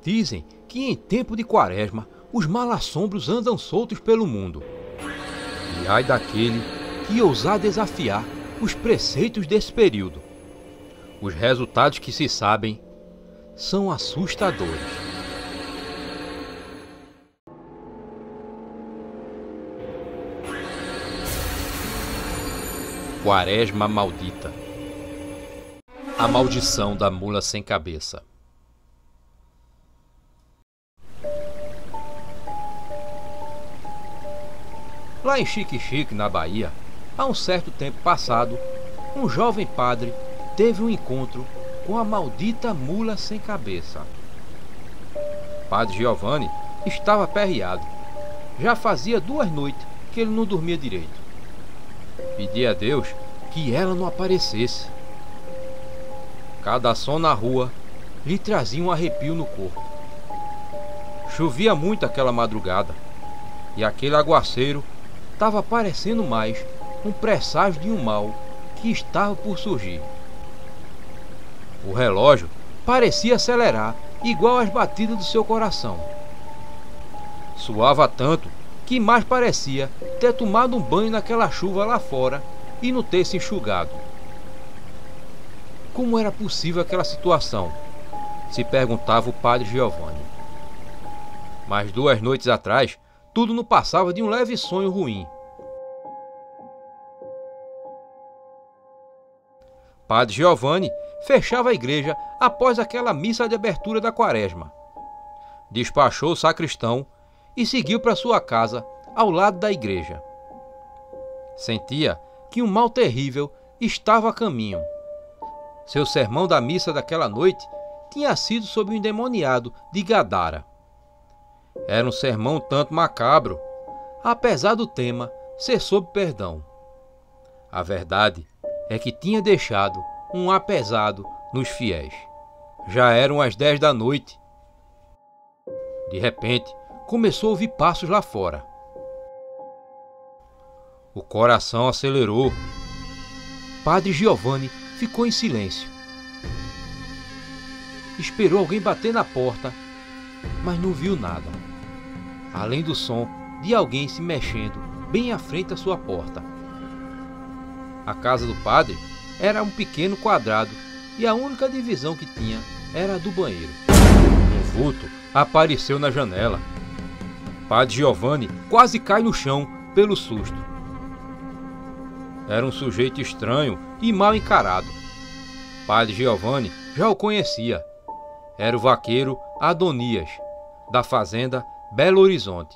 Dizem que em tempo de quaresma os malassombros andam soltos pelo mundo. E ai daquele que ousar desafiar os preceitos desse período. Os resultados que se sabem são assustadores. Quaresma maldita. A maldição da mula sem cabeça. Lá em Xique-Xique, na Bahia, há um certo tempo passado, um jovem padre teve um encontro com a maldita mula sem cabeça. Padre Giovanni estava aperreado. Já fazia 2 noites que ele não dormia direito. Pedia a Deus que ela não aparecesse. Cada som na rua lhe trazia um arrepio no corpo. Chovia muito aquela madrugada, e aquele aguaceiro estava parecendo mais um presságio de um mal que estava por surgir. O relógio parecia acelerar igual às batidas do seu coração. Suava tanto que mais parecia ter tomado um banho naquela chuva lá fora e não ter se enxugado. Como era possível aquela situação? Se perguntava o padre Giovanni. Mas 2 noites atrás, tudo não passava de um leve sonho ruim. Padre Giovanni fechava a igreja após aquela missa de abertura da quaresma. Despachou o sacristão e seguiu para sua casa ao lado da igreja. Sentia que um mal terrível estava a caminho. Seu sermão da missa daquela noite tinha sido sobre o endemoniado de Gadara. Era um sermão tanto macabro, apesar do tema ser sobre perdão. A verdade é que tinha deixado um ar pesado nos fiéis. Já eram as 10 da noite. De repente, começou a ouvir passos lá fora. O coração acelerou. Padre Giovanni ficou em silêncio. Esperou alguém bater na porta, mas não viu nada, além do som de alguém se mexendo bem à frente da sua porta. A casa do padre era um pequeno quadrado e a única divisão que tinha era a do banheiro. Um vulto apareceu na janela. Padre Giovanni quase cai no chão pelo susto. Era um sujeito estranho e mal encarado. Padre Giovanni já o conhecia. Era o vaqueiro Adonias, da fazenda Belo Horizonte.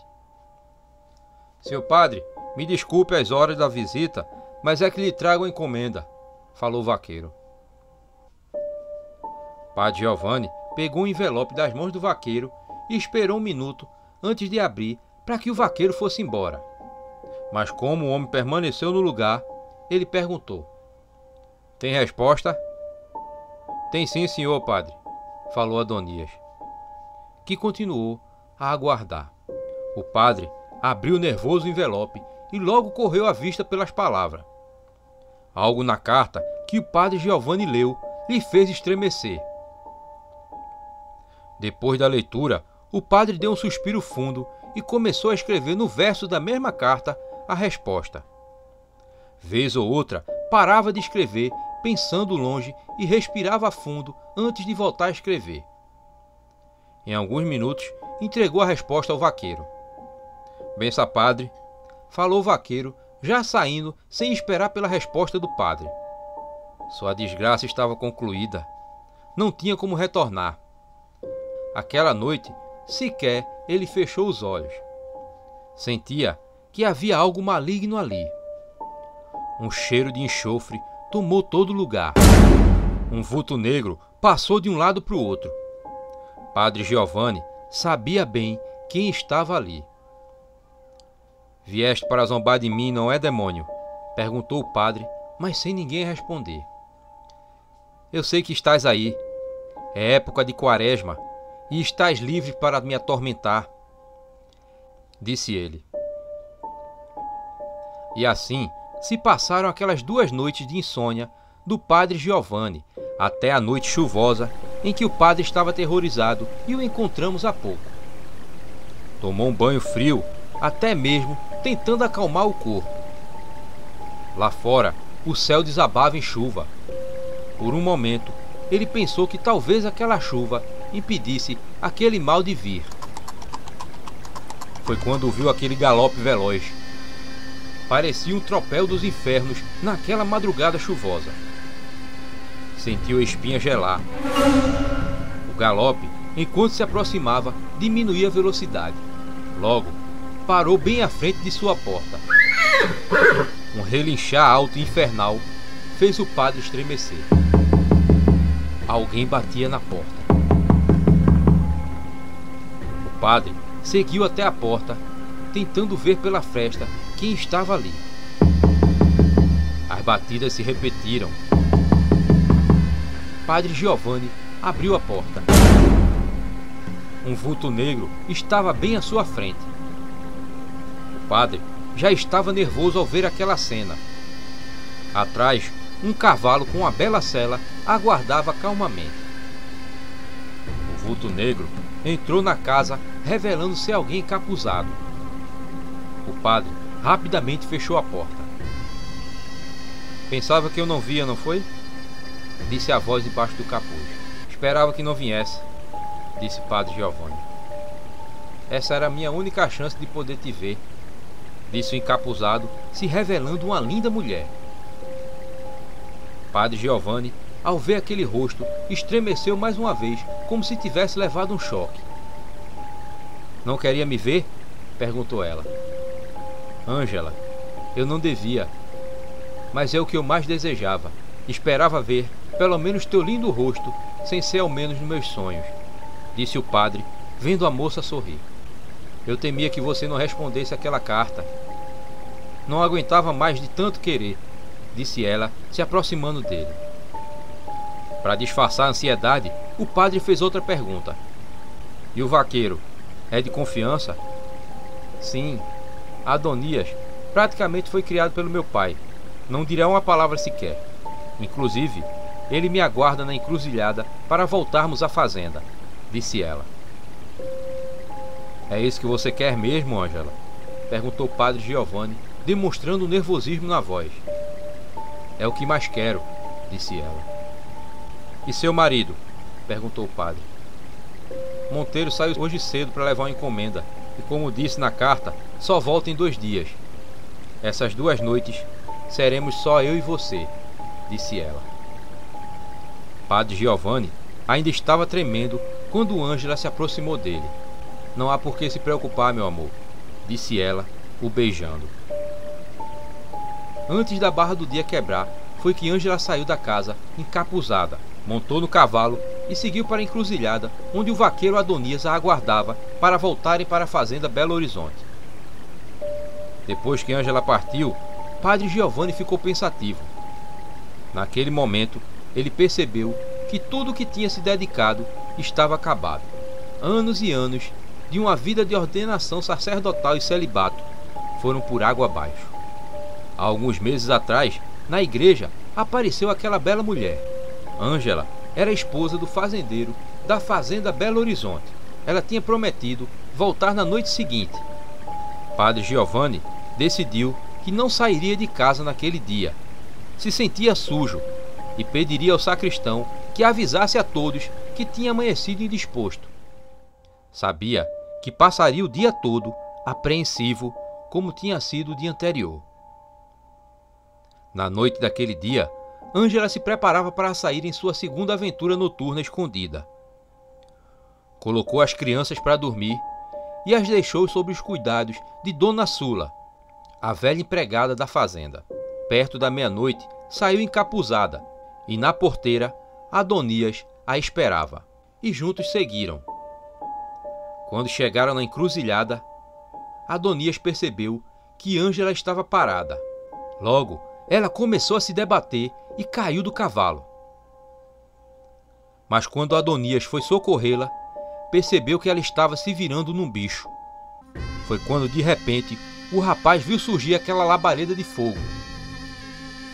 Seu padre, me desculpe as horas da visita, mas é que lhe trago a encomenda, falou o vaqueiro. Padre Giovanni pegou um envelope das mãos do vaqueiro e esperou 1 minuto antes de abrir para que o vaqueiro fosse embora. Mas como o homem permaneceu no lugar, ele perguntou: "Tem resposta?" "Tem sim, senhor padre", falou Adonias, que continuou a aguardar. O padre abriu nervoso o envelope e logo correu à vista pelas palavras. Algo na carta que o padre Giovanni leu lhe fez estremecer. Depois da leitura, o padre deu um suspiro fundo e começou a escrever no verso da mesma carta a resposta. Vez ou outra, parava de escrever, pensando longe, e respirava fundo antes de voltar a escrever. Em alguns minutos, entregou a resposta ao vaqueiro. "Bença, padre", falou o vaqueiro, já saindo sem esperar pela resposta do padre. Sua desgraça estava concluída. Não tinha como retornar. Aquela noite, sequer ele fechou os olhos. Sentia que havia algo maligno ali. Um cheiro de enxofre tomou todo lugar. Um vulto negro passou de um lado para o outro. Padre Giovanni sabia bem quem estava ali. "Vieste para zombar de mim, não é, demônio?", perguntou o padre, mas sem ninguém responder. "Eu sei que estás aí. É época de quaresma e estás livre para me atormentar", disse ele. E assim se passaram aquelas 2 noites de insônia do padre Giovanni, até a noite chuvosa em que o padre estava aterrorizado e o encontramos há pouco. Tomou um banho frio, até mesmo tentando acalmar o corpo. Lá fora, o céu desabava em chuva. Por um momento, ele pensou que talvez aquela chuva impedisse aquele mal de vir. Foi quando viu aquele galope veloz. Parecia um tropel dos infernos naquela madrugada chuvosa. Sentiu a espinha gelar. O galope, enquanto se aproximava, diminuía a velocidade. Logo, parou bem à frente de sua porta. Um relinchar alto e infernal fez o padre estremecer. Alguém batia na porta. O padre seguiu até a porta, tentando ver pela fresta quem estava ali. As batidas se repetiram. Padre Giovanni abriu a porta. Um vulto negro estava bem à sua frente. O padre já estava nervoso ao ver aquela cena. Atrás, um cavalo com uma bela sela aguardava calmamente. O vulto negro entrou na casa, revelando ser alguém encapuzado. O padre rapidamente fechou a porta. Pensava que eu não via, não foi? Disse a voz debaixo do capuz. Esperava que não viesse, disse padre Giovanni. Essa era a minha única chance de poder te ver, disse o encapuzado, se revelando uma linda mulher. Padre Giovanni, ao ver aquele rosto, estremeceu mais uma vez, como se tivesse levado um choque. Não queria me ver? Perguntou ela. Ângela, eu não devia, mas é o que eu mais desejava. Esperava ver, pelo menos, teu lindo rosto, sem ser ao menos nos meus sonhos, disse o padre, vendo a moça sorrir. Eu temia que você não respondesse aquela carta. Não aguentava mais de tanto querer, disse ela, se aproximando dele. Para disfarçar a ansiedade, o padre fez outra pergunta. E o vaqueiro? É de confiança? Sim, Adonias praticamente foi criado pelo meu pai. Não dirá uma palavra sequer. Inclusive, ele me aguarda na encruzilhada para voltarmos à fazenda, disse ela. É isso que você quer mesmo, Ângela? Perguntou o padre Giovanni, demonstrando nervosismo na voz. É o que mais quero, disse ela. E seu marido? Perguntou o padre. Monteiro saiu hoje cedo para levar uma encomenda e, como disse na carta, só volta em 2 dias. Essas 2 noites seremos só eu e você, disse ela. Padre Giovanni ainda estava tremendo quando Ângela se aproximou dele. Não há por que se preocupar, meu amor, disse ela, o beijando. Antes da barra do dia quebrar, foi que Ângela saiu da casa, encapuzada, montou no cavalo e seguiu para a encruzilhada, onde o vaqueiro Adonias a aguardava para voltarem para a fazenda Belo Horizonte. Depois que Ângela partiu, padre Giovanni ficou pensativo. Naquele momento, ele percebeu que tudo o que tinha se dedicado estava acabado. Anos e anos de uma vida de ordenação sacerdotal e celibato foram por água abaixo. Há alguns meses atrás, na igreja, apareceu aquela bela mulher. Ângela era a esposa do fazendeiro da fazenda Belo Horizonte. Ela tinha prometido voltar na noite seguinte. Padre Giovanni decidiu que não sairia de casa naquele dia. Se sentia sujo e pediria ao sacristão que avisasse a todos que tinha amanhecido indisposto. Sabia que passaria o dia todo apreensivo, como tinha sido o dia anterior. Na noite daquele dia, Ângela se preparava para sair em sua segunda aventura noturna escondida. Colocou as crianças para dormir e as deixou sob os cuidados de Dona Sula, a velha empregada da fazenda. Perto da meia-noite, saiu encapuzada e na porteira, Adonias a esperava, e juntos seguiram. Quando chegaram na encruzilhada, Adonias percebeu que Ângela estava parada. Logo, ela começou a se debater e caiu do cavalo. Mas quando Adonias foi socorrê-la, percebeu que ela estava se virando num bicho. Foi quando, de repente, o rapaz viu surgir aquela labareda de fogo.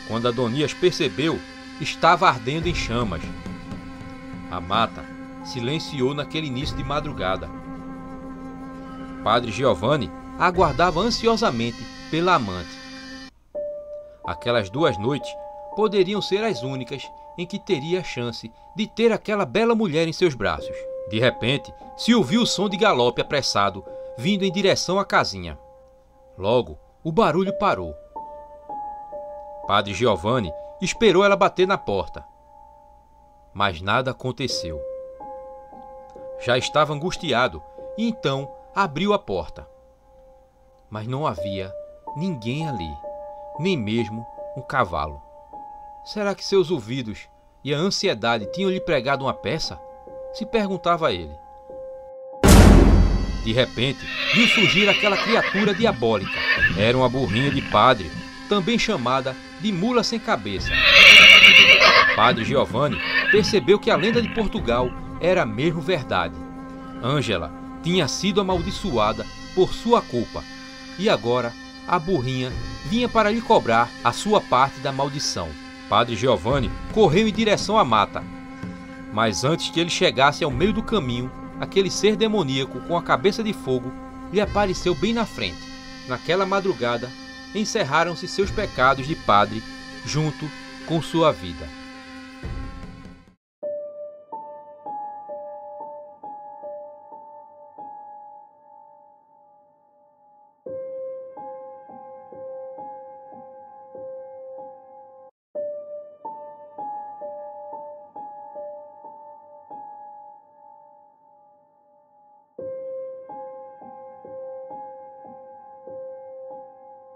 Quando Adonias percebeu, estava ardendo em chamas. A mata silenciou naquele início de madrugada. Padre Giovanni aguardava ansiosamente pela amante. Aquelas 2 noites poderiam ser as únicas em que teria a chance de ter aquela bela mulher em seus braços. De repente, se ouviu o som de galope apressado vindo em direção à casinha. Logo, o barulho parou. Padre Giovanni esperou ela bater na porta. Mas nada aconteceu. Já estava angustiado e então abriu a porta. Mas não havia ninguém ali, nem mesmo um cavalo. Será que seus ouvidos e a ansiedade tinham lhe pregado uma peça? Se perguntava ele. De repente, viu surgir aquela criatura diabólica. Era uma burrinha de padre, também chamada de mula sem cabeça. Padre Giovanni percebeu que a lenda de Portugal era mesmo verdade. Ângela tinha sido amaldiçoada por sua culpa, e agora a burrinha vinha para lhe cobrar a sua parte da maldição. Padre Giovanni correu em direção à mata, mas antes que ele chegasse ao meio do caminho, aquele ser demoníaco com a cabeça de fogo lhe apareceu bem na frente. Naquela madrugada, encerraram-se seus pecados de padre junto com sua vida.